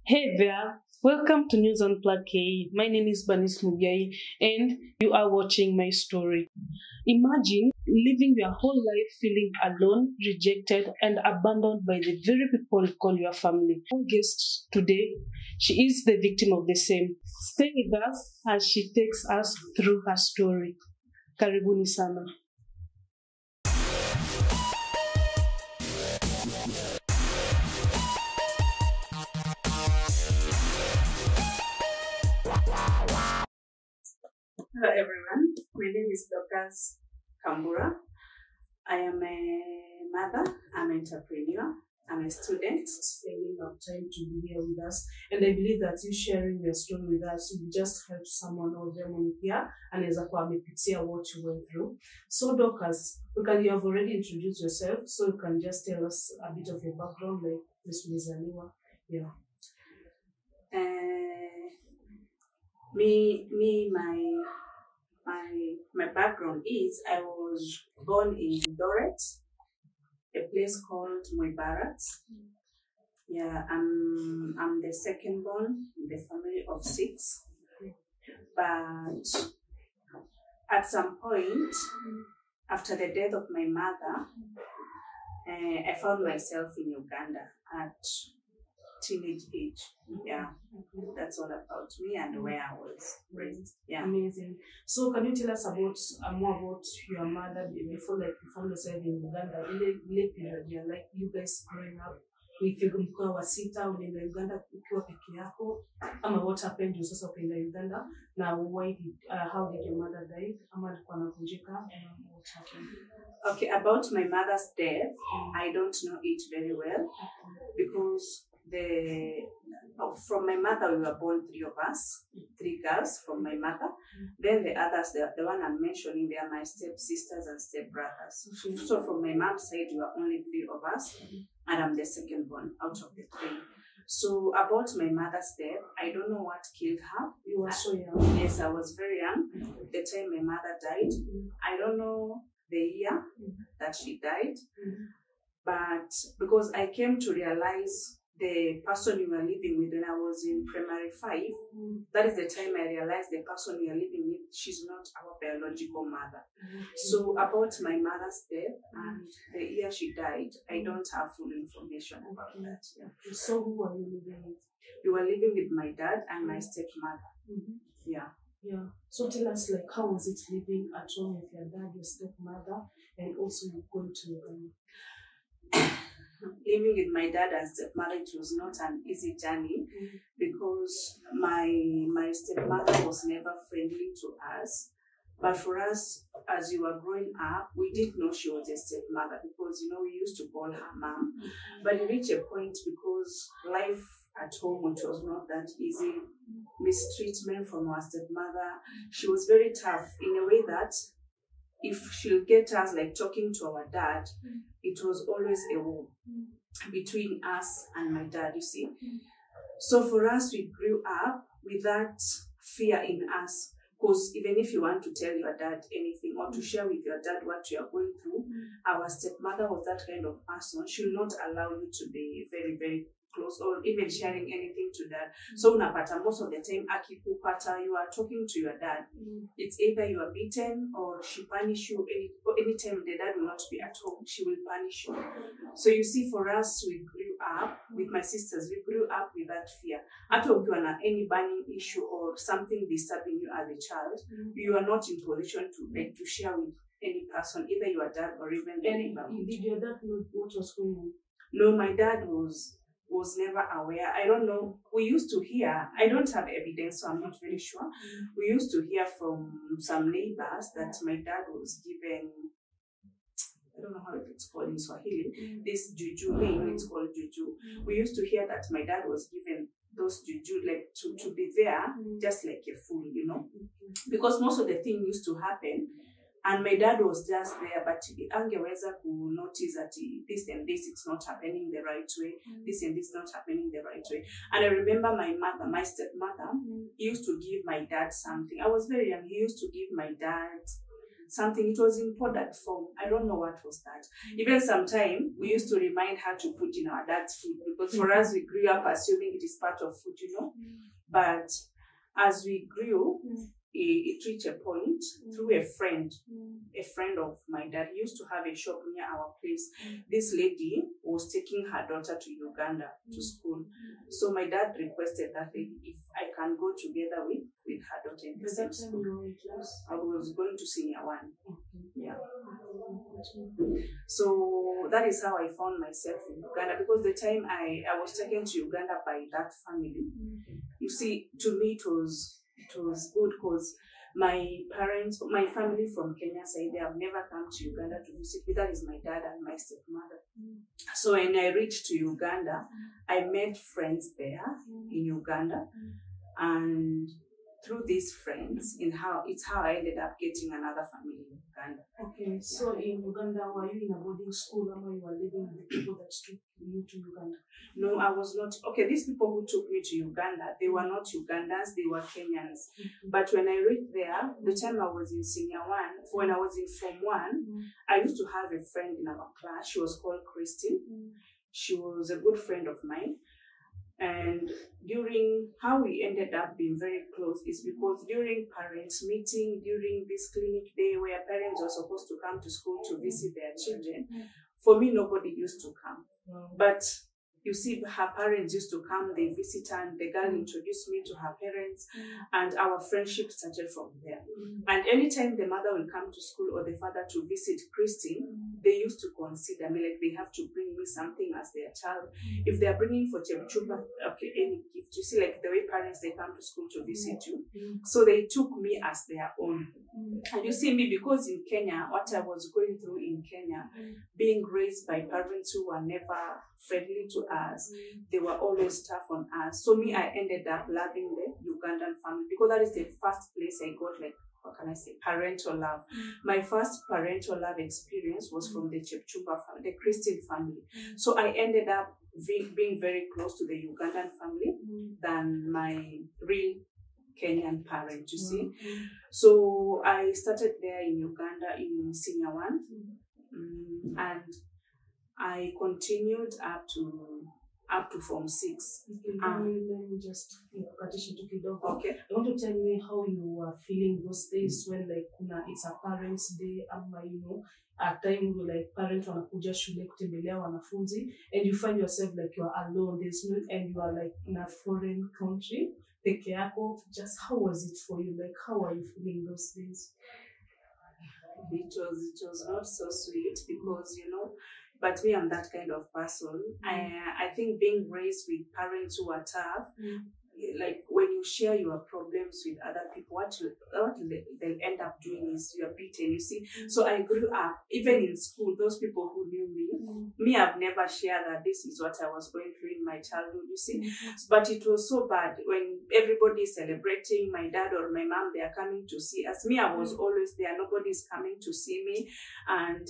Hey there, welcome to News Unplugged KE. My name is Banis Mubiai and you are watching my story. Imagine living your whole life feeling alone, rejected, and abandoned by the very people you call your family. Our guest today, she is the victim of the same. Stay with us as she takes us through her story. Karibuni sana. Hello everyone, my name is Dorcas Kambura. I am a mother, I'm an entrepreneur, I'm a student. Spending our time to be here with us, and I believe that you sharing your story with us will just help someone out there here anaweza kuwa amepitia what you went through. So Dorcas, you have already introduced yourself, so you can just tell us a bit of your background, like this Mizaniwa. Yeah. My background is I was born in Doret, a place called Muibarat. Yeah, I'm the second born in the family of 6. But at some point, after the death of my mother, I found myself in Uganda at teenage age. Yeah, that's all about me and where I was raised. Yeah, amazing. So can you tell us about more about your mother before, like, you found yourself in Uganda? Late period, yeah, like you guys growing up with your mkoa wa sita ulienda Uganda ukiwa peke yako, ama what happened you sasa ukaenda Uganda? Now how did your mother die? Ama alikuwa anavunjika? What happened? Okay, about my mother's death, I don't know it very well because from my mother we were born 3 of us, 3 girls from my mother. Then the others, the one I'm mentioning, they are my step sisters and step brothers. So from my mom's side we were only 3 of us, and I'm the second born out of the 3. So about my mother's death, I don't know what killed her. You were so young. Yes, I was very young the time my mother died. I don't know the year that she died, but because I came to realize the person we were living with when I was in primary 5, that is the time I realized the person we are living with, she's not our biological mother. So about my mother's death and the year she died, I don't have full information about that. Yeah. So who were you living with? We were living with my dad and my stepmother. Yeah. Yeah. So tell us, like, how was it living at home with your dad, your stepmother, and also you going to Uganda? Living with my dad and stepmother, it was not an easy journey because my stepmother was never friendly to us. But for us, as we were growing up, we didn't know she was a stepmother because, we used to call her mom. But it reached a point because life at home, which was not that easy, mistreatment from our stepmother, she was very tough in a way that if she'll get us like talking to our dad, it was always a war between us and my dad, you see. So for us, we grew up with that fear in us, because even if you want to tell your dad anything or to share with your dad what you are going through, our stepmother was that kind of person. She will not allow you to be very, very close or even sharing anything to dad. So unapata most of the time akikupata you are talking to your dad, it's either you are beaten or she punish you. Anytime the dad will not be at home, she will punish you. So you see, for us, we grew up with my sisters, we grew up with that fear. After you are any burning issue or something disturbing you as a child, you are not in position to share with any person, either your dad or even anybody. Did your dad know what was going on? No, my dad was never aware. I don't know. We used to hear, I don't have evidence, so I'm not very sure. We used to hear from some neighbors that my dad was given, I don't know how it's called in Swahili, this juju, it's called juju. We used to hear that my dad was given those juju, like to be there just like a fool, because most of the thing used to happen. And my dad was just there, but angeweza to notice that this and this, it's not happening the right way. This and this not happening the right way. And I remember my stepmother, used to give my dad something. I was very young. He used to give my dad something. It was in powdered form. I don't know what was that. Even sometime we used to remind her to put in our dad's food, because for us we grew up assuming it is part of food, But as we grew, it reached a point through a friend of my dad. He used to have a shop near our place. This lady was taking her daughter to Uganda to school. So my dad requested that lady if I can go together with her daughter in the same school. I was going to senior 1. Yeah. So that is how I found myself in Uganda, because the time I was taken to Uganda by that family, you see, to me it was good, because my family from Kenya side, they have never come to Uganda to visit me. That is my dad and my stepmother. So when I reached to Uganda, I met friends there in Uganda, and through these friends, it's how I ended up getting another family in Uganda. Okay, so in Uganda, were you in a boarding school, or you were living with the people that took you to Uganda? No, I was not. Okay, these people who took me to Uganda, they were not Ugandans, they were Kenyans. But when I reached there, the time I was in senior 1, when I was in form 1, I used to have a friend in our class. She was called Christine. She was a good friend of mine. And during how we ended up being very close is because during parents' meeting, during this clinic day where parents were supposed to come to school to visit their children, for me, nobody used to come. But you see, her parents used to come, they visit her, and the girl introduced me to her parents, and our friendship started from there. And anytime the mother will come to school or the father to visit Christine, they used to consider me, like they have to bring me something as their child. If they are bringing for Chepchumba, okay, any gift, you see, like the way parents, they come to school to visit you. So they took me as their own. And you see me, because in Kenya, what I was going through in Kenya, being raised by parents who were never friendly to us, they were always tough on us. So me, I ended up loving the Ugandan family, because that is the first place I got, like, what can I say, parental love. My first parental love experience was from the Chepchumba family, the Christian family. So I ended up being very close to the Ugandan family than my real Kenyan parent, you see. So I started there in Uganda in senior 1, and I continued up to form 6. Let me just Okay. I want to tell me how you were feeling those days when, like, it's a parents' day, a time where, like, parents wanakuja shule kutembelea wanafunzi, and you find yourself like you are alone. And you are like in a foreign country. Peke yako. Just how was it for you? Like, how are you feeling those days? It was not so sweet, because but me, I'm that kind of person. I think being raised with parents who are tough, like when you share your problems with other people, what they'll end up doing is you're beaten, you see. So I grew up, even in school, those people who knew me, I've never shared that this is what I was going through in my childhood, you see. But it was so bad when everybody is celebrating, my dad or my mom, they are coming to see us. Me, I was always there, nobody's coming to see me. And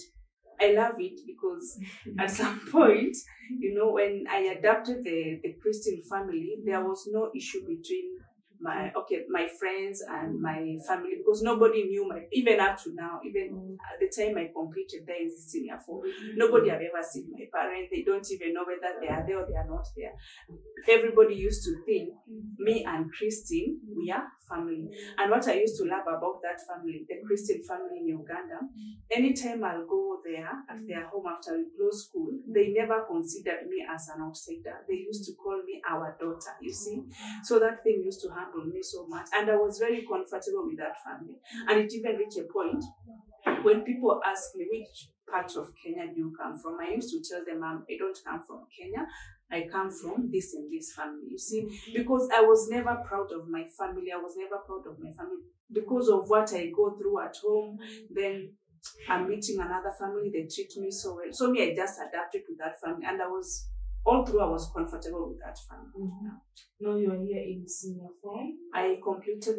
I love it, because at some point, when I adopted the Christian family, there was no issue between my friends and my family, because nobody knew even up to now, even at the time I completed there in senior 4, nobody have ever seen my parents. They don't even know whether they are there or they are not there. Everybody used to think me and Christine, we are family. And what I used to love about that family, the Christian family in Uganda, anytime I'll go there at their home after we close school, they never considered me as an outsider. They used to call me our daughter, you see. So that thing used to humble me so much, and I was very comfortable with that family. And it even reached a point when people ask me, which part of Kenya do you come from? I used to tell them, I don't come from Kenya. I come from this and this family, you see, because I was never proud of my family. I was never proud of my family because of what I go through at home. Then I'm meeting another family, they treat me so well. So me, I just adapted to that family, and all through I was comfortable with that family. Now you are here in senior 4. I completed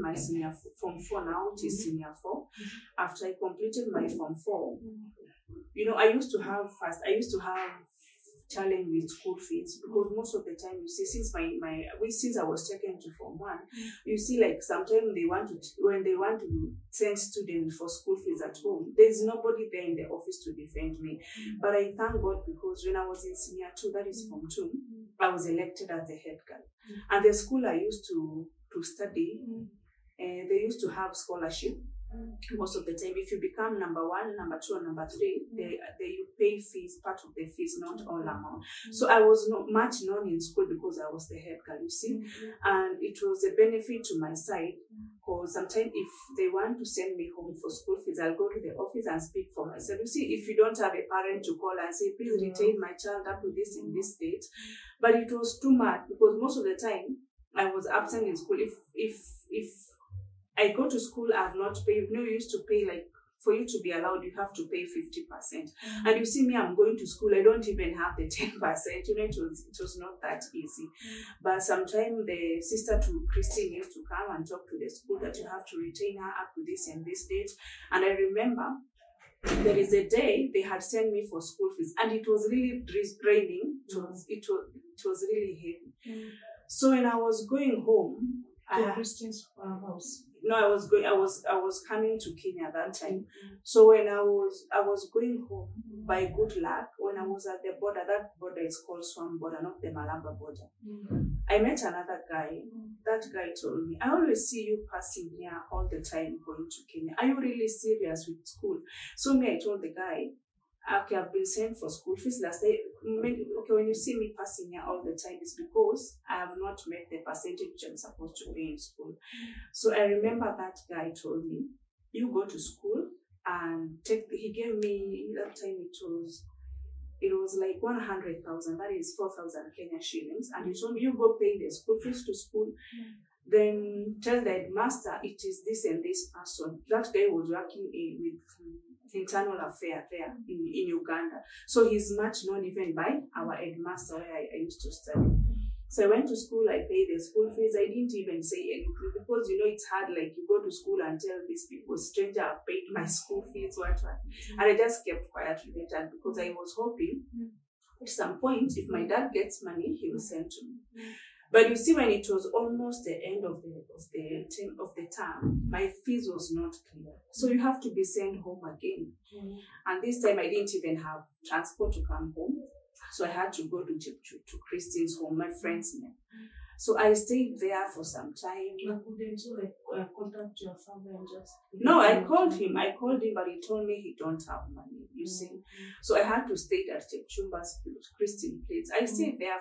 my senior form 4 now, which is senior 4. After I completed my form 4, I used to have challenge with school fees, because most of the time, you see, since since I was taken to Form 1, you see, like, sometimes when they want to send students for school fees at home, there's nobody there in the office to defend me. But I thank God, because when I was in Senior 2, that is Form 2, I was elected as the head girl. And the school I used to study, they used to have scholarship. Most of the time, if you become number 1, number 2, or number 3, you pay fees, part of the fees, not all amount. So I was not much known in school because I was the head girl, you see. And it was a benefit to my side, because sometimes if they want to send me home for school fees, I'll go to the office and speak for myself. You see, if you don't have a parent to call and say, please retain my child up to this in this date. But it was too much, because most of the time I was absent in school. If I go to school, I have not paid. You used to pay, like, for you to be allowed, you have to pay 50%. And you see me, I'm going to school, I don't even have the 10%. You know, it was not that easy. But sometimes the sister to Christine used to come and talk to the school that you have to retain her up to this and this date. And I remember there is a day they had sent me for school fees, and it was really raining. It was really heavy. So when I was going home, Christine's house. No, I was coming to Kenya that time. So when I was going home, by good luck, when I was at the border, that border is called Swan border, not the Malaba border. I met another guy. That guy told me, I always see you passing here all the time going to Kenya. Are you really serious with school? So I told the guy, okay, I've been sent for school fees last day. Okay, when you see me passing here all the time, it's because I have not met the percentage which I'm supposed to pay in school. So I remember that guy told me, you go to school and he gave me, that time it was like 100,000, that is 4,000 Kenya shillings. And he told me, you go pay the school fees to school. Then tell the headmaster it is this and this person. That guy was working with internal affair there in Uganda. So he's much known even by our headmaster where I used to study. So I went to school, I paid the school fees. I didn't even say anything because, you know, it's hard, like you go to school and tell these people, stranger, I've paid my school fees, what. And I just kept quiet with it, and because I was hoping at some point, if my dad gets money, he will send to me. But you see, when it was almost the end of the term, my fees was not clear. So you have to be sent home again. And this time I didn't even have transport to come home. So I had to go to Christine's home, my friend's name. So I stayed there for some time. Couldn't you contact your father and just... No, I called him, but he told me he don't have money, you see. So I had to stay at Chumba's Christine place. I stayed there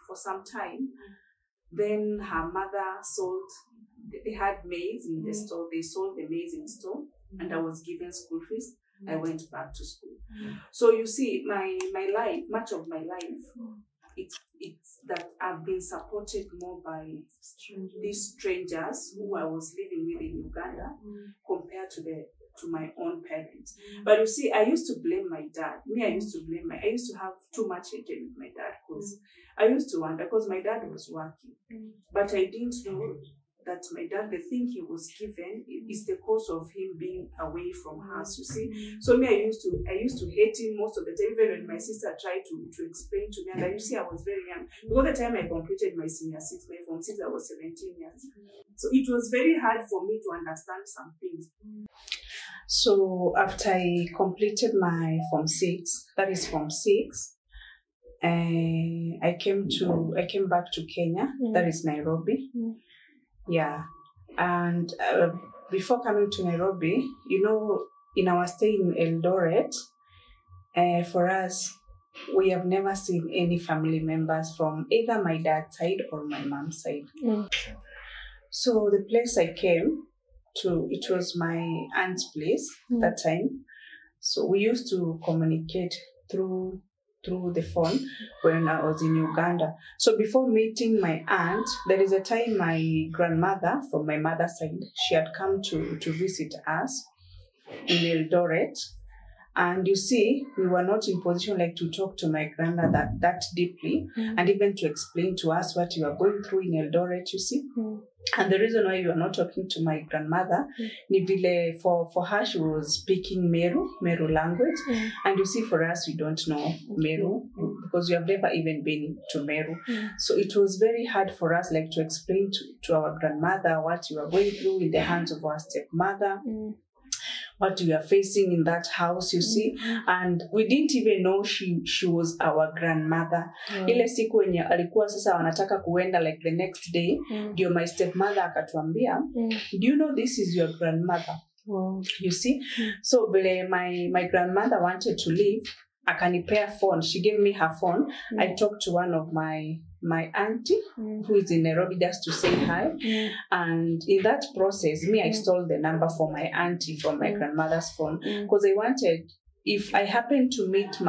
for some time. Then her mother they had maize in the store. They sold the maize in the store, and I was given school fees. I went back to school. So you see, my life, much of my life, it's that I've been supported more by these strangers who I was living with in Uganda compared to my own parents. But you see, I used to blame my dad. I used to have too much hatred with my dad because I used to wonder, because my dad was working. But I didn't know that my dad, the thing he was given is the cause of him being away from us, you see. So I used to hate him most of the time, even when my sister tried to explain to me. And you see, I was very young. Because the time I completed my senior 6, my Form 6, I was 17 years. So it was very hard for me to understand some things. So after I completed my Form 6, that is Form 6, I came back to Kenya, that is Nairobi. Yeah, and before coming to Nairobi, you know, in our stay in Eldoret, for us, we have never seen any family members from either my dad's side or my mom's side. So the place I came to, it was my aunt's place that time. So we used to communicate through the phone when I was in Uganda. So before meeting my aunt, there is a time my grandmother from my mother's side, she had come to visit us in Eldoret. And you see, we were not in position like to talk to my grandmother that deeply and even to explain to us what we were going through in Eldoret, you see. And the reason why you are not talking to my grandmother, ni vile for her she was speaking Meru language. And you see, for us, we don't know Meru because we have never even been to Meru. So it was very hard for us like to explain to our grandmother what you are going through in the hands of our stepmother. What we are facing in that house, you see. And we didn't even know she was our grandmother. Ile siku wenye alikuwa sasa wanataka kuenda like the next day, ndio my stepmother akatuambia, do you know this is your grandmother? You see. So vile my grandmother wanted to leave, akanipea phone. She gave me her phone. I talked to one of my auntie who is in Nairobi just to say hi. And in that process, I stole the number for my auntie from my grandmother's phone because I wanted, if I happen to meet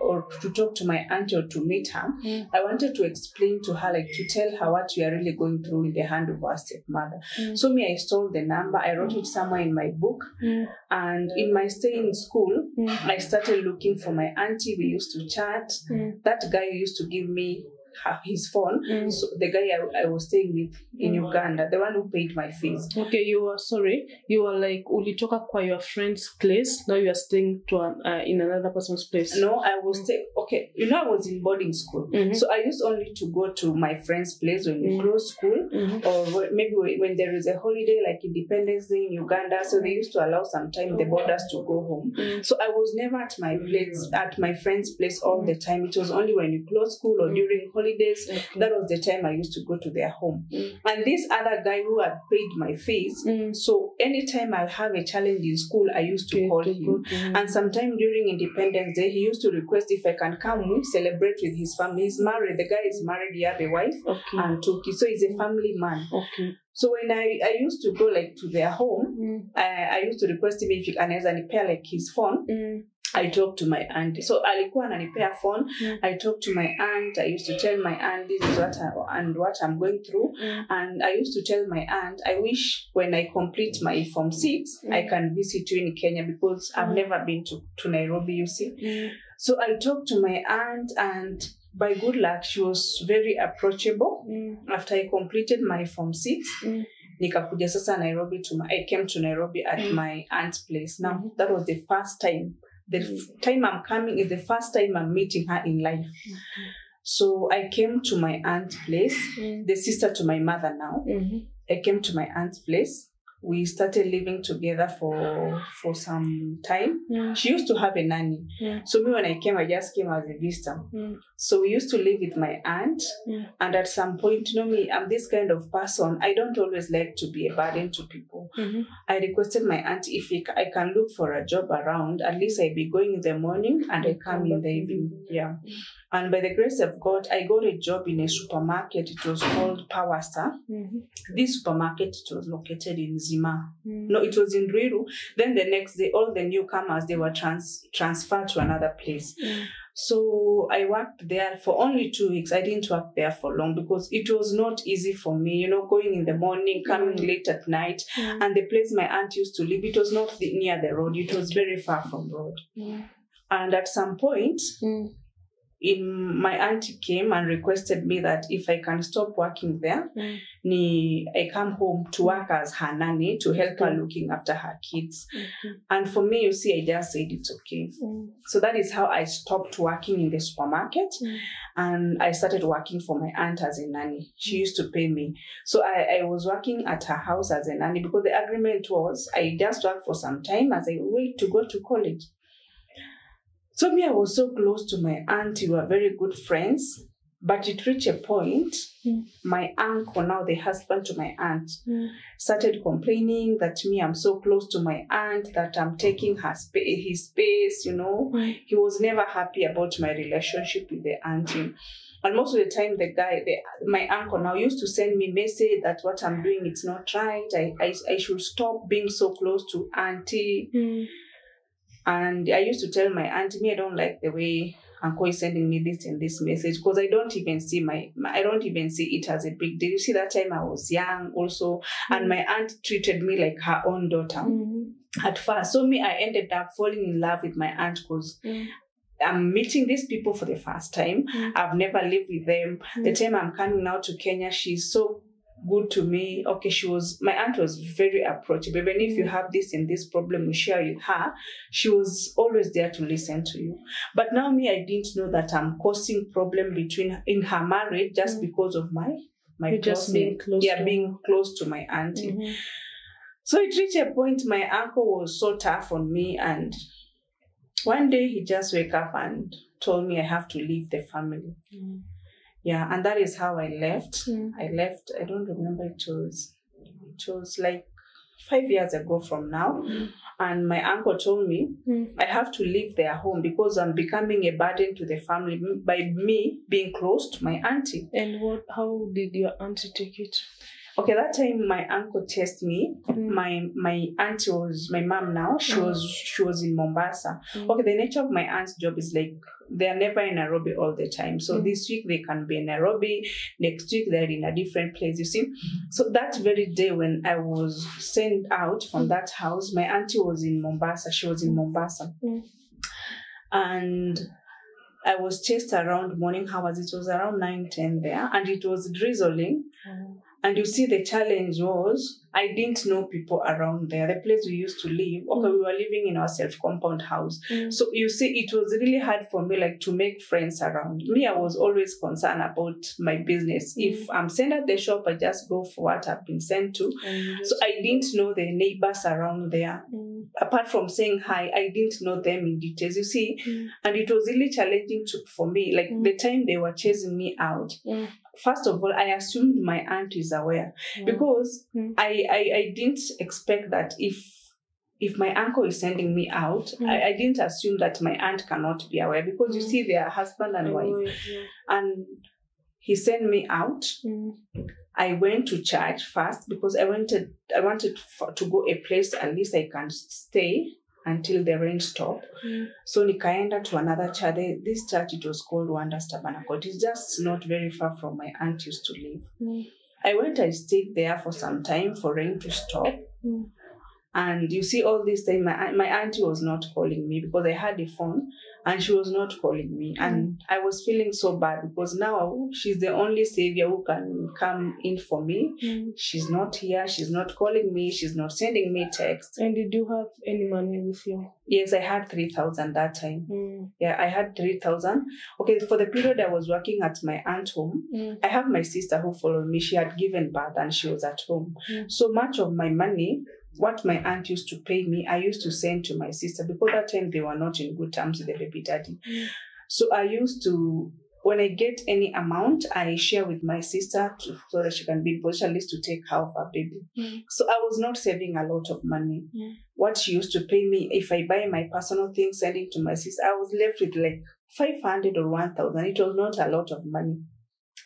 or to talk to my auntie or to meet her, I wanted to explain to her, like to tell her what we are really going through in the hand of our stepmother. So I stole the number. I wrote it somewhere in my book. And in my stay in school, I started looking for my auntie. We used to chat. That guy used to give me his phone. So the guy I was staying with in Uganda, the one who paid my fees. Okay, you were like ulitoka kwa your friend's place, now you are staying to in another person's place. No, I was staying, okay, I was in boarding school. So I used only to go to my friend's place when we close school, or maybe when there is a holiday like Independence Day in Uganda, so they used to allow sometimes the boarders to go home. So I was never at my place, at my friend's place all the time. It was only when we close school or during holidays, that was the time I used to go to their home. And this other guy who had paid my fees, so anytime I have a challenge in school, I used to call him. And sometime during Independence Day, he used to request if I can come, we celebrate with his family. He's married, the guy is married, he have a wife and 2 kids, so he's a family man. So when I used to go like to their home, I used to request him if he can repair like his phone. I talked to my aunt. So alikuwa ananipea phone. I talked to my aunt. I used to tell my aunt this is what I'm going through. And I used to tell my aunt, I wish when I complete my Form 6, I can visit you in Kenya because I've never been to Nairobi, you see. So I talked to my aunt, and by good luck, she was very approachable. After I completed my Form 6, nikakuja sasa Nairobi I came to Nairobi at my aunt's place. Now, that was the first time. The time I'm coming is the first time I'm meeting her in life. So I came to my aunt's place, the sister to my mother now. I came to my aunt's place. We started living together for some time. She used to have a nanny. So when I came, I just came as a visitor. So we used to live with my aunt. And at some point, me, I'm this kind of person. I don't always like to be a burden to people. I requested my aunt if I can look for a job around. At least I be going in the morning and I come in the evening. Yeah. And by the grace of God, I got a job in a supermarket. It was called Power Star. This supermarket, it was located in Zima. No, it was in Ruiru. Then the next day, all the newcomers, they were transferred to another place. So I worked there for only 2 weeks. I didn't work there for long because it was not easy for me, going in the morning, coming late at night. And the place my aunt used to live, it was not near the road. It was very far from the road. And at some point, my auntie came and requested me that if I can stop working there, I come home to work as her nanny to help her looking after her kids. And for me, you see, I just said it's okay. So that is how I stopped working in the supermarket, and I started working for my aunt as a nanny. She used to pay me. So I was working at her house as a nanny because the agreement was I just work for some time as I wait to go to college. So I was so close to my aunt. We were very good friends. But it reached a point, my uncle, now the husband to my aunt, started complaining that I'm so close to my aunt, that I'm taking his space, He was never happy about my relationship with the auntie. And most of the time, my uncle now used to send me message that what I'm doing, it's not right. I should stop being so close to auntie. And I used to tell my auntie, I don't like the way Uncle is sending me this and this message because I don't even see it as a big deal. You see, that time I was young also, and my aunt treated me like her own daughter at first. So I ended up falling in love with my aunt because I'm meeting these people for the first time. I've never lived with them. The time I'm coming now to Kenya, she's so good to me. Okay, my aunt was very approachable. Even if you have this and this problem, you share with her, she was always there to listen to you. But now me, I didn't know that I'm causing problem in her marriage just because of my just being close being close to my auntie. Mm-hmm. So it reached a point my uncle was so tough on me, and one day he just wake up and told me I have to leave the family. Mm-hmm. Yeah, and that is how I left. Mm-hmm. I left, I don't remember, it was like 5 years ago from now. Mm-hmm. And my uncle told me I have to leave their home because I'm becoming a burden to the family by me being close to my auntie. And how did your auntie take it? Okay, that time my uncle chased me. My auntie was my mom now. She was in Mombasa. Okay, the nature of my aunt's job is like they're never in Nairobi all the time. So this week they can be in Nairobi, next week they're in a different place, you see. So that very day when I was sent out from that house, my auntie was in Mombasa. She was in Mombasa. And I was chased around morning hours. It was around 9-10 there, and it was drizzling. And you see, the challenge was I didn't know people around there. The place we used to live, okay, we were living in our self-compound house. So you see, it was really hard for me like to make friends around me. I was always concerned about my business. If I'm sent at the shop, I just go for what I've been sent to. So I didn't know the neighbors around there. Apart from saying hi, I didn't know them in details, you see. And it was really challenging for me. Like the time they were chasing me out, first of all, I assumed my aunt is aware because I didn't expect that if my uncle is sending me out, I didn't assume that my aunt cannot be aware because you see they are husband and wife. And he sent me out. I went to church first because I wanted to go a place at least I can stay until the rain stopped. So nikaenda to another church. This church, it was called Wonders Tabernacle. It's just not very far from my aunt used to live. I stayed there for some time for rain to stop. And you see, all this time, my auntie was not calling me because I had a phone and she was not calling me. And I was feeling so bad because now she's the only savior who can come in for me. She's not here. She's not calling me. She's not sending me texts. And did you have any money with you? Yes, I had 3,000 that time. Yeah, I had 3,000. Okay, for the period I was working at my aunt's home, I have my sister who followed me. She had given birth and she was at home. So much of my money, what my aunt used to pay me, I used to send to my sister because that time they were not in good terms with the baby daddy. So I used to, when I get any amount, I share with my sister so that she can be in position at least to take care of her baby. So I was not saving a lot of money. What she used to pay me, if I buy my personal things, send it to my sister, I was left with like 500 or 1,000. It was not a lot of money.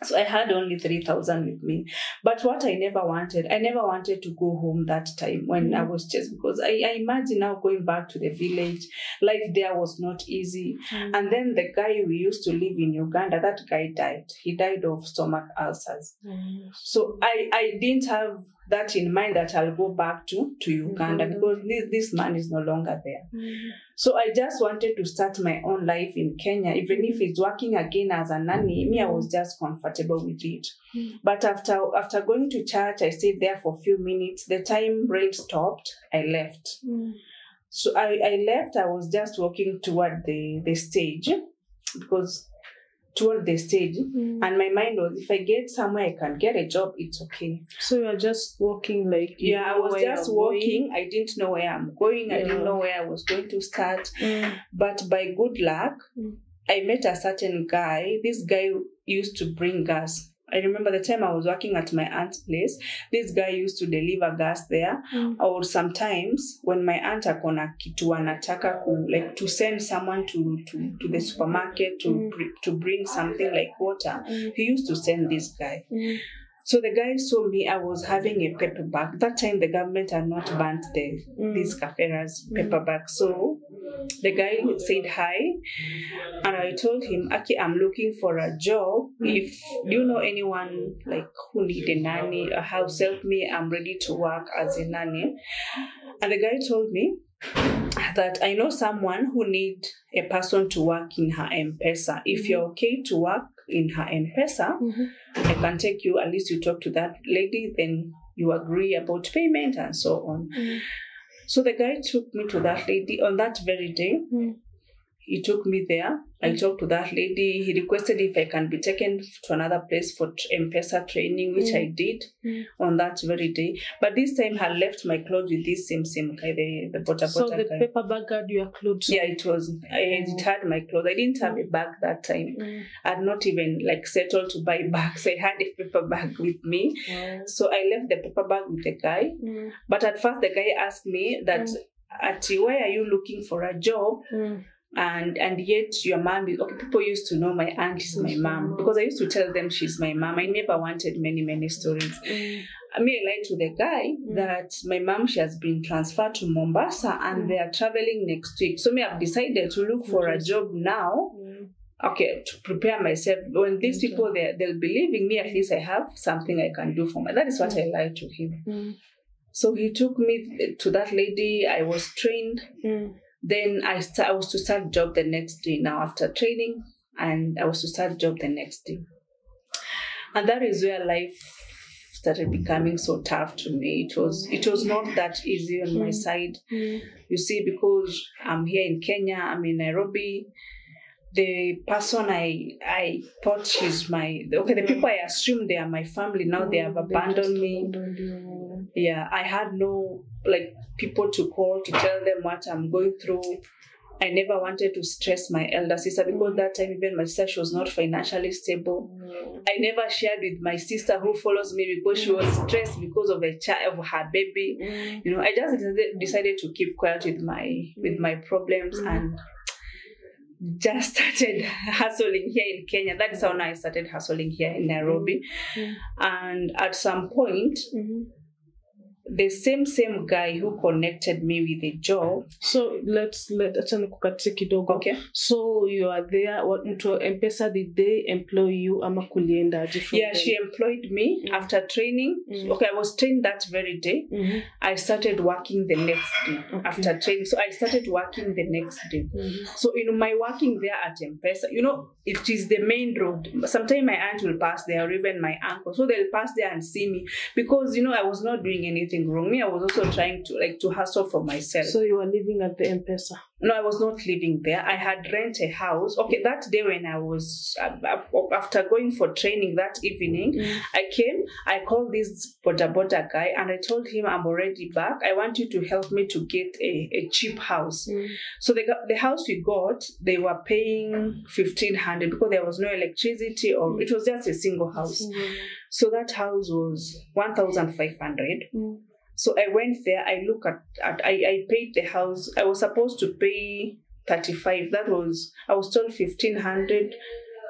So I had only 3,000 with me. But what I never wanted to go home that time when I was just, because I imagine now going back to the village, life there was not easy. And then the guy we used to live in Uganda, that guy died. He died of stomach ulcers. So I didn't have that in mind that I'll go back to Uganda because this man is no longer there. So I just wanted to start my own life in Kenya. Even if it's working again as a nanny, me, I was just comfortable with it. But after going to church, I stayed there for a few minutes. The time rain stopped, I left. So I left. I was just walking toward the stage because toward the stage, and my mind was, if I get somewhere I can get a job, it's okay. So you're just walking like I was just walking. I didn't know where I'm going. I didn't know where I was going to start. But by good luck, I met a certain guy. This guy used to bring gas. I remember the time I was working at my aunt's place, this guy used to deliver gas there. Or sometimes when my aunt akona kitu anataka like to send someone to the supermarket to bring something like water, he used to send this guy. So the guy saw me, I was having a paper bag. That time the government had not banned these Kaferas paper bags. So the guy said hi, and I told him, Aki, I'm looking for a job. If you know anyone like who need a nanny, a house help me, I'm ready to work as a nanny. And the guy told me that I know someone who need a person to work in her M-Pesa. If you're okay to work in her M-Pesa. I can take you, at least you talk to that lady, then you agree about payment and so on. So the guy took me to that lady on that very day. He took me there. I talked to that lady. He requested if I can be taken to another place for M-Pesa training, which I did on that very day. But this time I left my clothes with this same guy, the bota So the guy. paper bag had your clothes? Yeah, it was. It had my clothes. I didn't have a bag that time. I had not even settled to buy bags. I had a paper bag with me. So I left the paper bag with the guy. But at first the guy asked me that, Ati, why are you looking for a job? And yet your mom is, okay, people used to know my aunt is my mom because I used to tell them she's my mom. I never wanted many stories. I lied to the guy that my mom, she has been transferred to Mombasa and they are traveling next week. So I've decided to look for a job now. Okay, to prepare myself. When these people, they'll be leaving me, at least I have something I can do for me. That is what I lied to him. So he took me to that lady. I was trained. Then I was to start job the next day now after training, and I was to start job the next day. And that is where life started becoming so tough to me. It was not that easy on my side. You see, because I'm here in Kenya, I'm in Nairobi. The person I thought she's the people I assumed they are my family, now they have abandoned me. Yeah, I had no people to call to tell them what I'm going through. I never wanted to stress my elder sister because that time even my sister, she was not financially stable. I never shared with my sister who follows me because she was stressed because of her baby. I just decided to keep quiet with my problems and just started hustling here in Kenya. That is how I started hustling here in Nairobi. And at some point, the same guy who connected me with a job. So achana kukatia kidogo. Okay. So you are there. Mtu M-Pesa, did they employ you ama kulienda aje? Yeah, she employed me after training. Okay, I was trained that very day. I started working the next day after training. So I started working the next day. So in my working there at M-Pesa, it is the main road. Sometimes my aunt will pass there or even my uncle. So they'll pass there and see me because I was not doing anything wrong. Me, I was also trying to hustle for myself. So you were living at the M-Pesa? No, I was not living there. I had rented a house. Okay, that day when I was, after going for training that evening, I came, I called this boda guy and I told him, I'm already back. I want you to help me to get a cheap house. So the house we got, they were paying 1,500 because there was no electricity or it was just a single house. So that house was 1,500. So I went there, I paid the house. I was supposed to pay 35. I was told 1,500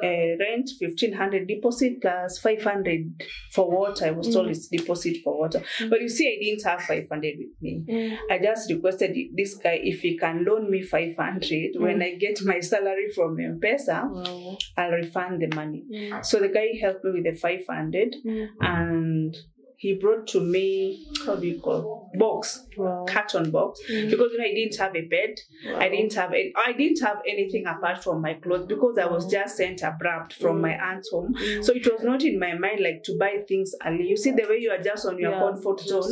rent, 1,500 deposit plus 500 for water. I was told it's deposit for water. But you see, I didn't have 500 with me. I just requested this guy if he can loan me 500. When I get my salary from M-Pesa, I'll refund the money. So the guy helped me with the 500 and he brought to me, how do you call it? Box, carton box, because I didn't have a bed. I didn't have anything apart from my clothes because I was just sent abrupt from my aunt's home. So it was not in my mind to buy things early. You see the way you are just on your comfort zone.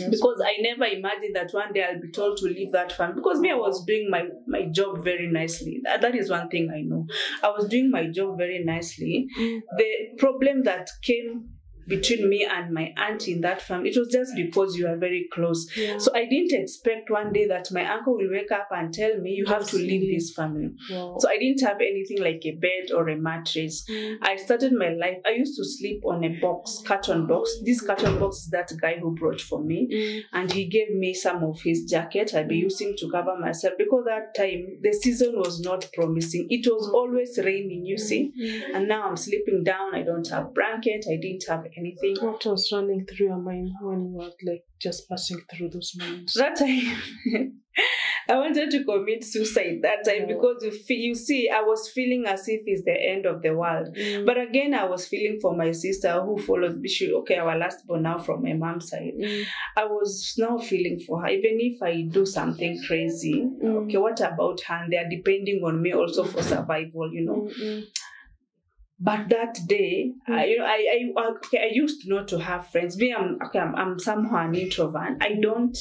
Because I never imagined that one day I'll be told to leave that family. Because me, I was doing my job very nicely. That is one thing I know. I was doing my job very nicely. The problem that came between me and my aunt in that family, it was just because you are very close. So I didn't expect one day that my uncle will wake up and tell me, you have to leave this family. So I didn't have anything like a bed or a mattress. I started my life, I used to sleep on a carton box. This carton box is that guy who brought for me. And he gave me some of his jacket I'd be using to cover myself because that time the season was not promising. It was always raining, you see. And now I'm sleeping down. I don't have blanket. I didn't have anything. What was running through your mind when you were just passing through those moments? That time, I wanted to commit suicide that time because you see, I was feeling as if it's the end of the world. But again, I was feeling for my sister who followed me. Okay, our last born now from my mom's side. I was now feeling for her. Even if I do something crazy, okay, what about her? And they are depending on me also for survival, But that day, I used not to have friends. Me, I'm somehow an introvert. I don't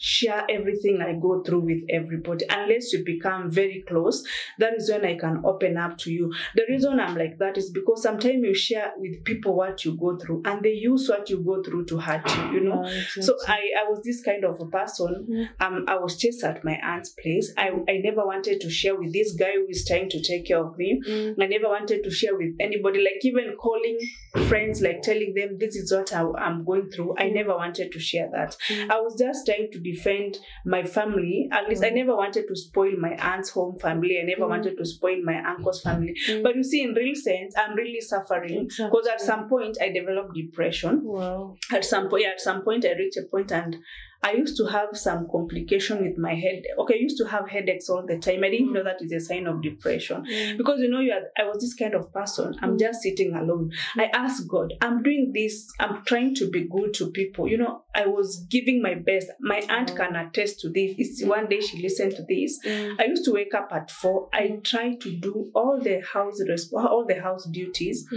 share everything I go through with everybody unless we become very close. That is when I can open up to you. The reason I'm like that is because sometimes you share with people what you go through, and they use what you go through to hurt you, you know. Exactly. So I was this kind of a person. I was just at my aunt's place. I never wanted to share with this guy who is trying to take care of me. I never wanted to share with anybody, like even calling friends, like telling them this is what I'm going through. I never wanted to share that. I was just trying to defend my family. At least I never wanted to spoil my aunt's home family. I never wanted to spoil my uncle's family. But you see, in real sense, I'm really suffering because at some point I developed depression. Wow. At some point I reached a point and I used to have some complication with my head. Okay, I used to have headaches all the time. I didn't know that is a sign of depression. Because, you know, I was this kind of person. I'm just sitting alone. I asked God, I'm doing this. I'm trying to be good to people. You know, I was giving my best. My aunt can attest to this. One day she listened to this. I used to wake up at 4. I tried to do all the house duties.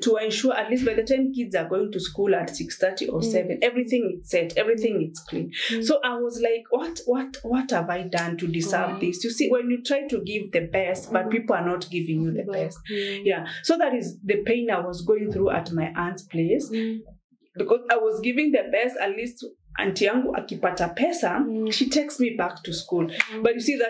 To ensure at least by the time kids are going to school at 6:30 or 7, everything is set, everything is clean. So I was like, what have I done to deserve this? You see, when you try to give the best, but people are not giving you the best. Yeah. So that is the pain I was going through at my aunt's place. Because I was giving the best, at least auntie yangu akipata pesa, she takes me back to school. But you see,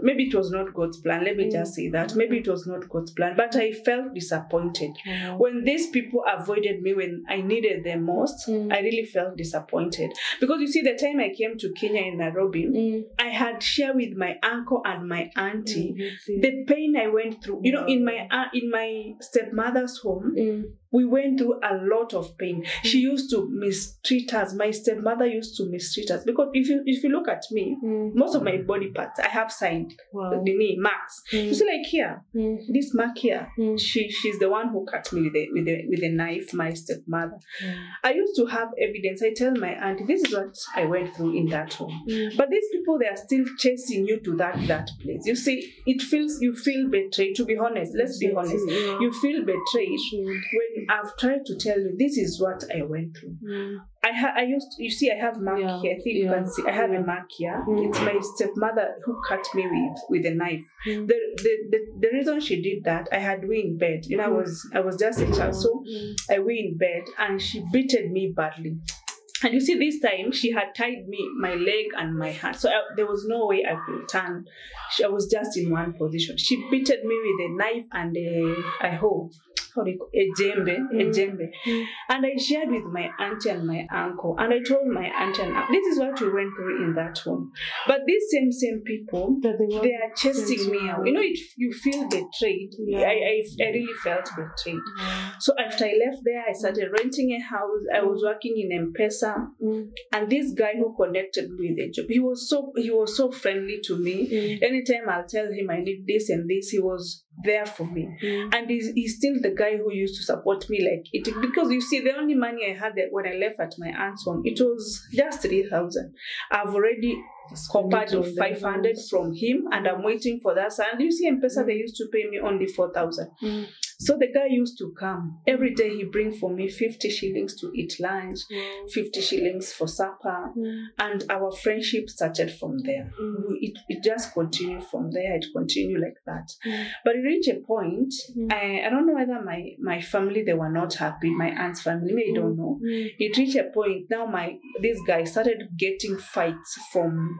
maybe it was not God's plan. Let me just say that. Maybe it was not God's plan. But I felt disappointed. When these people avoided me when I needed them most, I really felt disappointed. Because you see, the time I came to Kenya in Nairobi, I had shared with my uncle and my auntie the pain I went through. You know, in my stepmother's home, we went through a lot of pain. She used to mistreat us. My stepmother used to mistreat us. Because if you look at me, most of my body parts, I have signed the knee marks. You see, like here, this mark here, she's the one who cut me with a knife, my stepmother. I used to have evidence. I tell my aunt, this is what I went through in that home. But these people, they are still chasing you to that place. You see, you feel betrayed. To be honest, let's be honest. You feel betrayed when I've tried to tell you this is what I went through. You see, I have mark here. I think you can see. I have a mark here. It's my stepmother who cut me with a knife. The reason she did that, I had wee in bed. You know, I was just a child, so I wee in bed, and she beated me badly. And you see, this time she had tied my leg and my hand, so there was no way I could turn. I was just in one position. She beated me with a knife and a djembe. And I shared with my auntie and my uncle, and I told my auntie and uncle, this is what we went through in that home. But these same people, they are chasing me out. You know, you feel betrayed. I really felt betrayed. So after I left there, I started renting a house. I was working in M-Pesa, and this guy who connected me with a job, he was so friendly to me. Anytime I'll tell him I need this and this, he was there for me. And he's still the guy who used to support me like it, because you see, the only money I had when I left at my aunt's home, it was just 3,000. I've already copied of 500 from him, and I'm waiting for that. And you see, M-Pesa, they used to pay me only 4,000. So the guy used to come every day. He bring for me 50 shillings to eat lunch, 50 shillings for supper, and our friendship started from there. It just continued from there. It continued like that. But it reached a point. I don't know whether my family, they were not happy. My aunt's family, I don't know. It reached a point. Now this guy started getting fights from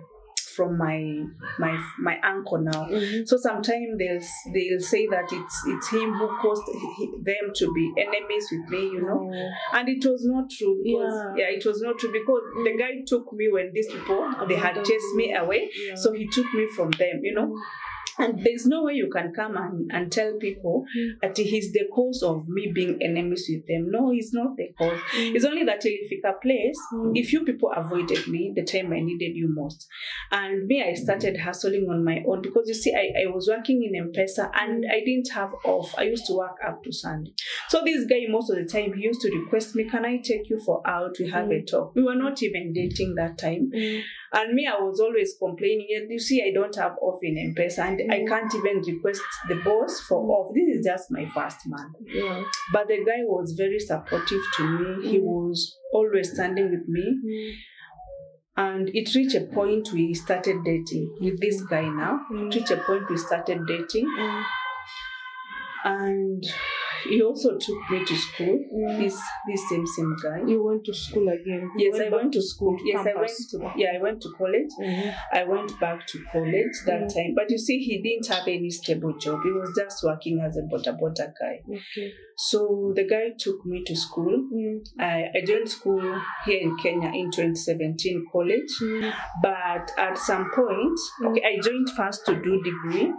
my uncle now. So sometimes they'll say that it's him who caused them to be enemies with me, you know. And it was not true. It was not true, because the guy took me when these people, they had chased me away. So he took me from them, you know. And there's no way you can come and tell people that he's the cause of me being enemies with them. No, he's not the cause. It's only that Ilifika place, if you people avoided me the time I needed you most. And me, I started hustling on my own, because you see, I was working in M-Pesa and I didn't have off. I used to work up to Sunday. So this guy, most of the time, he used to request me, can I take you for out? We have a talk. We were not even dating that time. And me, I was always complaining. You see, I don't have off in M-Pesa. And I can't even request the boss for off. This is just my first month. Yeah. But the guy was very supportive to me. He was always standing with me. And it reached a point we started dating with this guy now. It reached a point we started dating. And he also took me to school. This same guy. You went to school again? Yes, I went to school. Yes, Campus. I went to college. I went back to college that time. But you see, he didn't have any stable job. He was just working as a bota guy. Okay. So the guy took me to school. I joined school here in Kenya in 2017 college. But at some point, okay, I joined first to do degree.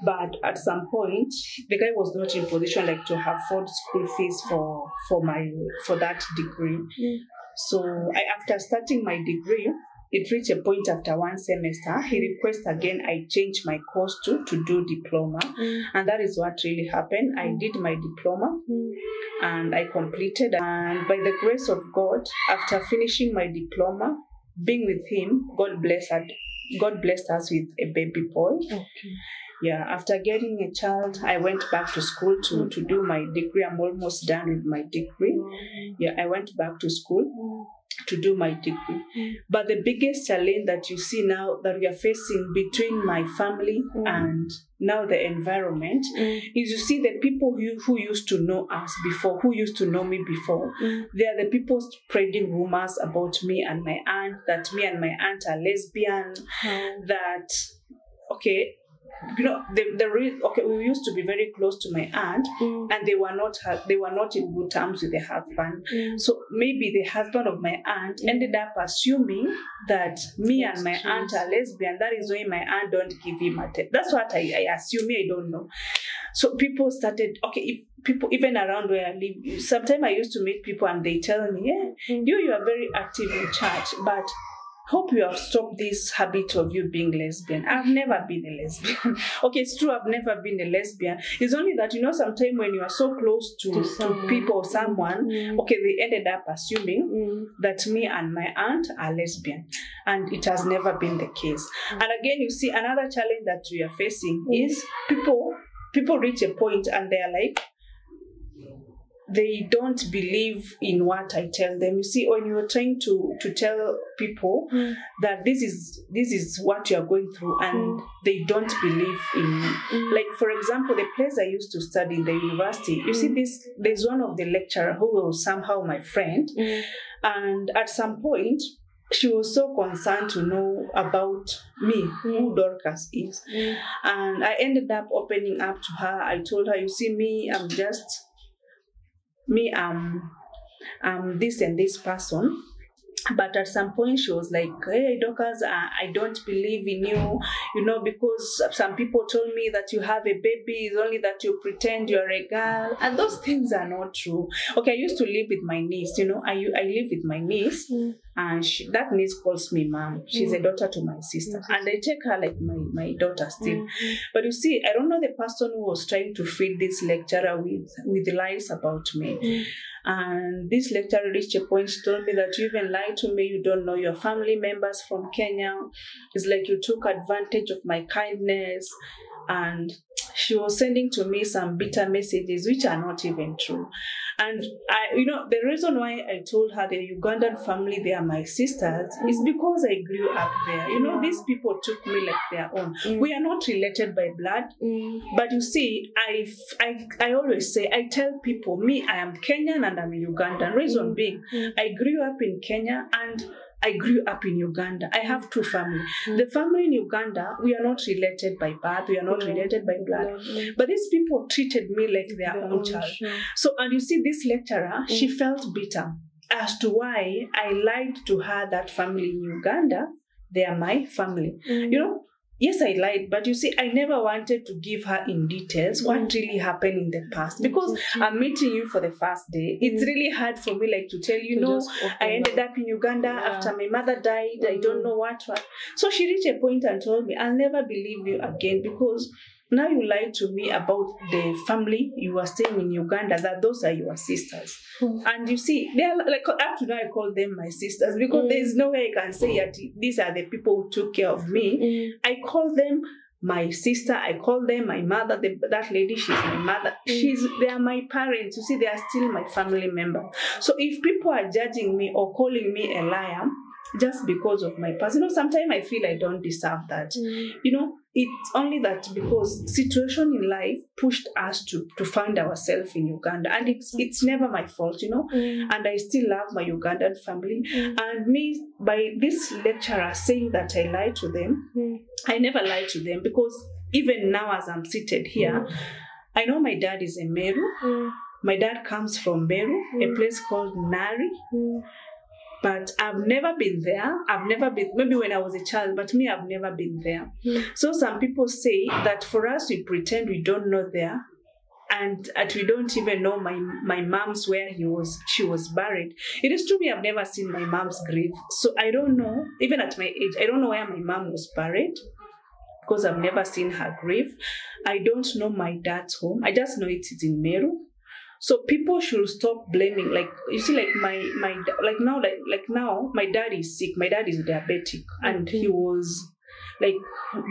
But at some point, the guy was not in position like to afford school fees for that degree. So after starting my degree, it reached a point after one semester, he requested again I change my course to do diploma. And that is what really happened. I did my diploma and I completed. And by the grace of God, after finishing my diploma, being with him, God blessed us with a baby boy. Okay. Yeah, after getting a child, I went back to school to do my degree. I'm almost done with my degree. Yeah, I went back to school to do my degree. But the biggest challenge that you see now that we are facing between my family and now the environment is you see the people who used to know us before, who used to know me before, they are the people spreading rumors about me and my aunt, that me and my aunt are lesbian, that, okay, you know, we used to be very close to my aunt, and they were not in good terms with the husband. So maybe the husband of my aunt ended up assuming that me and my aunt are lesbian. That is why my aunt don't give him attention. That's what I assume. I don't know. So people started, people even around where I live, sometimes I used to meet people and they tell me, you are very active in church, but hope you have stopped this habit of you being lesbian. I've never been a lesbian. Okay, it's true, I've never been a lesbian. It's only that, sometimes when you are so close to people or someone, okay, they ended up assuming that me and my aunt are lesbian. And it has never been the case. And again, you see, another challenge that we are facing is people reach a point and they are like, they don't believe in what I tell them. You see, when you're trying to tell people that this is what you are going through, and they don't believe in you. Like, for example, the place I used to study in the university, you see, there's one of the lecturer who was somehow my friend, and at some point, she was so concerned to know about me, who Dorcas is. And I ended up opening up to her. I told her, you see, I'm this and this person. But at some point she was like, hey, Dorcas, I don't believe in you, because some people told me that you have a baby, it's only that you pretend you're a girl. And those things are not true. Okay, I used to live with my niece, I live with my niece, and that niece calls me mom. She's a daughter to my sister. And I take her like my daughter still. But you see, I don't know the person who was trying to feed this lecturer with lies about me. And this lecturer reached a point, she told me that you even lied to me, you don't know your family members from Kenya. It's like you took advantage of my kindness. And she was sending to me some bitter messages, which are not even true. And the reason why I told her the Ugandan family, they are my sisters, is because I grew up there. These people took me like their own. We are not related by blood, but you see, I always say, I tell people, I am Kenyan and I'm Ugandan. Reason being, I grew up in Kenya and I grew up in Uganda. I have two families. The family in Uganda, we are not related by birth, we are not related by blood. But these people treated me like their own child. So, and you see, this lecturer, she felt bitter as to why I lied to her that family in Uganda, they are my family. Yes, I lied, but you see, I never wanted to give her in details what really happened in the past, because I'm meeting you for the first day. It's really hard for me to tell you, I ended up in Uganda after my mother died. I don't know what. So she reached a point and told me, I'll never believe you again, because now you lied to me about the family you are staying in Uganda, that those are your sisters. And you see, they are like, up to now I call them my sisters, because there is no way I can say that these are the people who took care of me. I call them my sister, I call them my mother. That lady, she's my mother. They are my parents. You see, they are still my family member. So if people are judging me or calling me a liar just because of my past, sometimes I feel I don't deserve that. It's only that because situation in life pushed us to find ourselves in Uganda, and it's never my fault, and I still love my Ugandan family. And me, by this lecturer saying that I lied to them, I never lied to them, because even now as I'm seated here, I know my dad is a Meru. My dad comes from Meru, a place called Nari. But I've never been there. I've never been, maybe when I was a child, but me, I've never been there. So some people say that for us, we pretend we don't know there, and that we don't even know my mom's where she was buried. It is true, I've never seen my mom's grave. So I don't know, even at my age, I don't know where my mom was buried, because I've never seen her grave. I don't know my dad's home. I just know it is in Meru. So people should stop blaming. Like, you see, like now, my dad is sick. My dad is diabetic, and he was like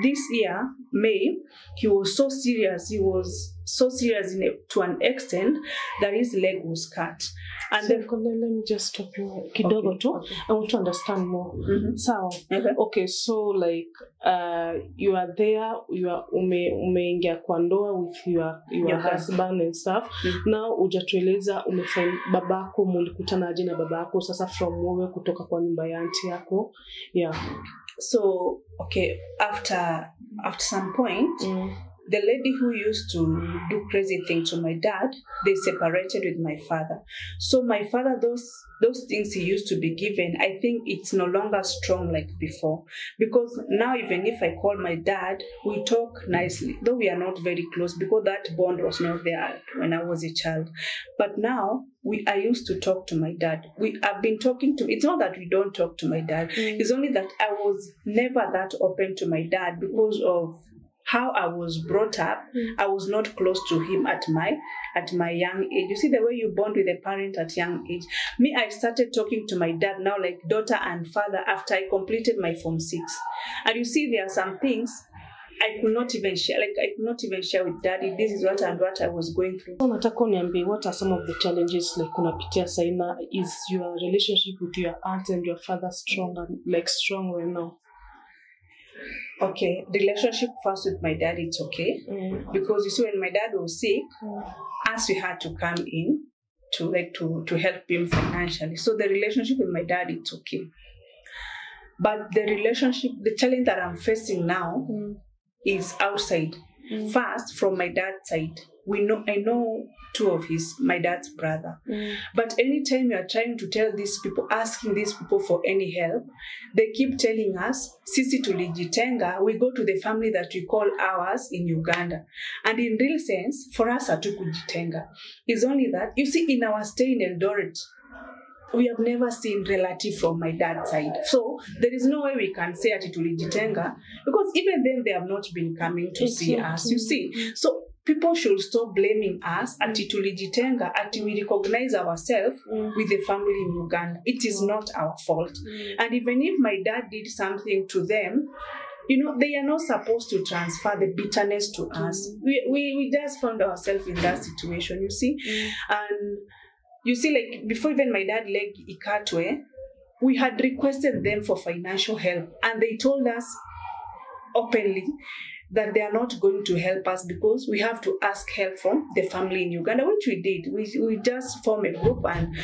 this year, May, he was so serious. He was so serious to an extent that his leg was cut. And so, let me just stop you. Kidogo too. I want to understand more. So, okay, so like you are there, you are umeingia kwa ndoa with your husband and stuff. Now hujatueleza umefind babako, mulikutana aje na babako sasa from wewe kutoka kwa nyumba ya auntie yako. Yeah. So, okay, after some point, the lady who used to do crazy things to my dad, they separated with my father. So my father, those things he used to be given, I think it's no longer strong like before. Because now even if I call my dad, we talk nicely, though we are not very close, because that bond was not there when I was a child. But now, I used to talk to my dad. I've been talking to, it's not that we don't talk to my dad, it's only that I was never that open to my dad because of how I was brought up. I was not close to him at my young age. You see the way you bond with a parent at young age. Me, I started talking to my dad now like daughter and father after I completed my Form 6. And you see, there are some things I could not even share. Like, I could not even share with daddy. This is what I was going through. Nataka uniambie, what are some of the challenges like unapitia saina? Is your relationship with your aunt and your father strong right now? Okay, the relationship first with my dad, it's okay. Because you see, when my dad was sick, us, we had to come in to help him financially. So the relationship with my dad, it's okay. But the challenge that I'm facing now is outside. First, from my dad's side, I know two of my dad's brother. But anytime you are trying to tell these people, asking these people for any help, they keep telling us, sisi tulijitenga, we go to the family that we call ours in Uganda. And in real sense, for us, hatukujitenga. It's only that, you see, in our stay in Eldoret, we have never seen relative from my dad's side. So there is no way we can say ati tulijitenga, because even then they have not been coming to see us, you see. So people should stop blaming us ati tulijitenga, ati we recognize ourselves with the family in Uganda. It is not our fault. And even if my dad did something to them, they are not supposed to transfer the bitterness to us. We just found ourselves in that situation, you see. And you see, like, before even my dad leg ikatwe, we had requested them for financial help, and they told us openly that they are not going to help us because we have to ask help from the family in Uganda, which we did. We just formed a group, and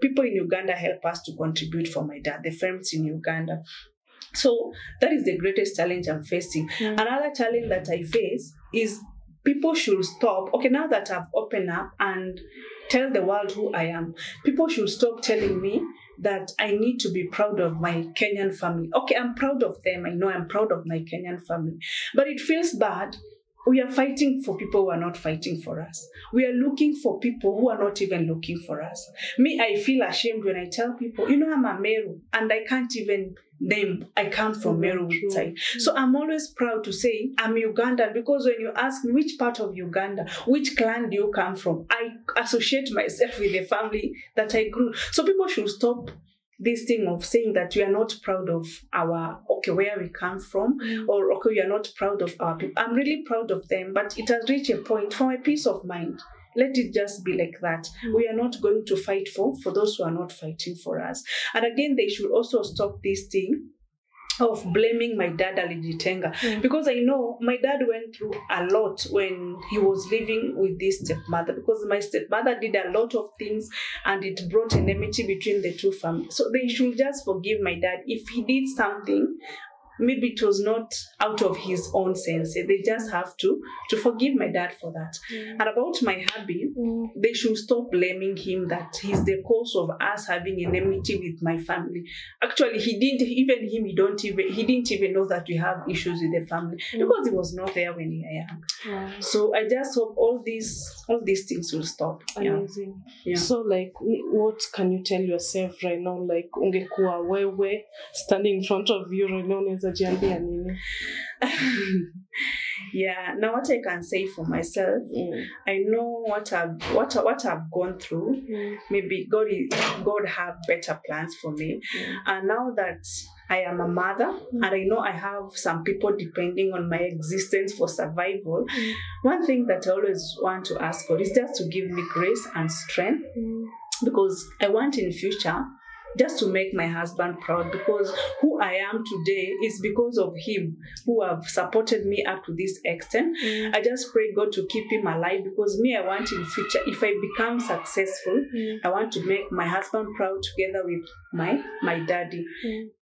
people in Uganda help us to contribute for my dad, the friends in Uganda. So that is the greatest challenge I'm facing. Another challenge that I face is people should stop. Okay, now that I've opened up and tell the world who I am, people should stop telling me that I need to be proud of my Kenyan family. Okay, I'm proud of them. I know I'm proud of my Kenyan family. But it feels bad. We are fighting for people who are not fighting for us. We are looking for people who are not even looking for us. Me, I feel ashamed when I tell people, I'm a Meru, and I can't even name, I come from Meru side. So I'm always proud to say I'm Ugandan, because when you ask me which part of Uganda, which clan do you come from, I associate myself with the family that I grew. So people should stop this thing of saying that we are not proud of where we come from, or okay, we are not proud of our people. I'm really proud of them, but it has reached a point for my peace of mind. Let it just be like that. We are not going to fight for those who are not fighting for us. And again, they should also stop this thing of blaming my dad Alijitenga, because I know my dad went through a lot when he was living with this stepmother, because my stepmother did a lot of things and it brought enmity between the two families. So they should just forgive my dad if he did something. Maybe it was not out of his own sense. They just have to forgive my dad for that. And about my hubby, they should stop blaming him that he's the cause of us having enmity with my family. Actually, he didn't even know that we have issues with the family, because he was not there when we were young. So I just hope all these things will stop. Amazing. Yeah. So like, what can you tell yourself right now? Like, ungekuwa wewe standing in front of you right now, yeah, now what I can say for myself, I know what I've gone through. Maybe God have better plans for me. And now that I am a mother, and I know I have some people depending on my existence for survival, one thing that I always want to ask God is just to give me grace and strength, because I want in future just to make my husband proud, because who I am today is because of him, who have supported me up to this extent. I just pray God to keep him alive, because me, I want in future, if I become successful, I want to make my husband proud together with my daddy.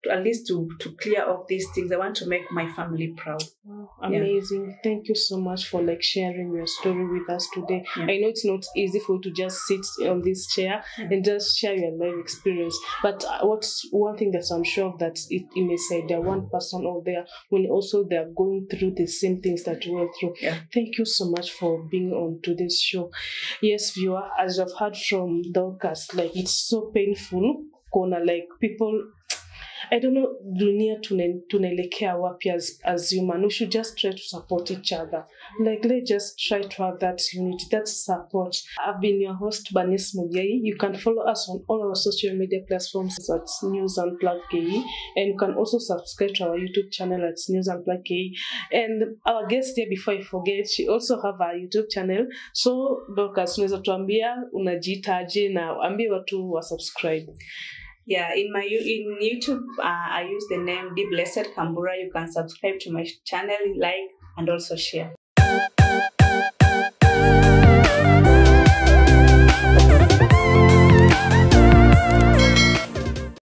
At least to clear up these things. I want to make my family proud. Wow, amazing. Yeah. Thank you so much for sharing your story with us today. I know it's not easy for you to just sit on this chair and just share your life experience. But what's one thing that I'm sure of, that you may say there one person out there when also they're going through the same things that you went through. Thank you so much for being on today's show. Yes, viewer, as I've heard from Dorcas, like, it's so painful. Like, people, I don't know, dunia tunaelekea wapi as human. We should just try to support each other. Like, let's just try to have that unity, that support. I've been your host, Bernice Mubiai. You can follow us on all our social media platforms at News Unplugged KE, and you can also subscribe to our YouTube channel at News Unplugged KE. And our guest here, before I forget, she also have a YouTube channel. So, Dorcas, unaweza tuambia unajiitaje na ambie watu wa subscribe. Yeah, in YouTube, I use the name The Blessed Kambura. You can subscribe to my channel, like, and also share.